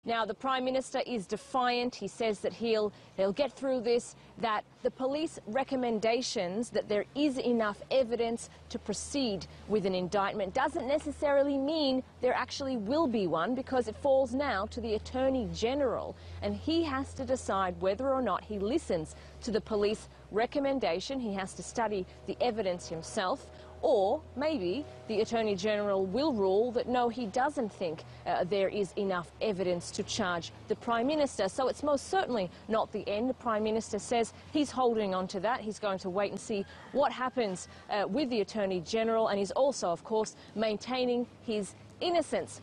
Now, the Prime Minister is defiant. He says that he'll get through this, that the police recommendations that there is enough evidence to proceed with an indictment doesn't necessarily mean there actually will be one, because it falls now to the Attorney General, and he has to decide whether or not he listens to the police recommendation. He has to study the evidence himself. Or maybe the Attorney General will rule that no, he doesn't think there is enough evidence to charge the Prime Minister. So it's most certainly not the end. The Prime Minister says he's holding on to that. He's going to wait and see what happens with the Attorney General, and he's also, of course, maintaining his innocence.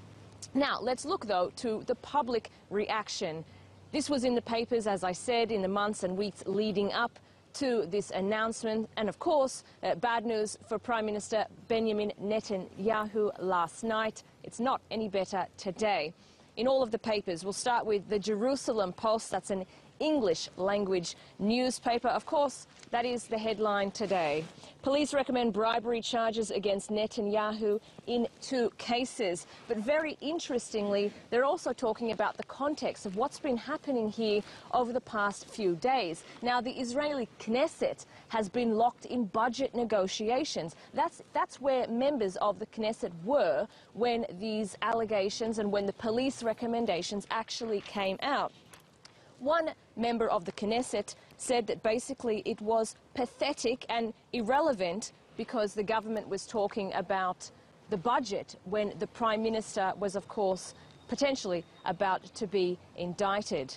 Now, let's look, though, to the public reaction. This was in the papers, as I said, in the months and weeks leading up to this announcement, and of course bad news for Prime Minister Benjamin Netanyahu last night. It's not any better today. In all of the papers, we'll start with the Jerusalem Post. That's an English language newspaper. Of course, that is the headline today. Police recommend bribery charges against Netanyahu in 2 cases. But very interestingly, they're also talking about the context of what's been happening here over the past few days. Now, the Israeli Knesset has been locked in budget negotiations. That's where members of the Knesset were when these allegations and when the police recommendations actually came out. One member of the Knesset said that basically it was pathetic and irrelevant because the government was talking about the budget when the Prime Minister was, of course, potentially about to be indicted.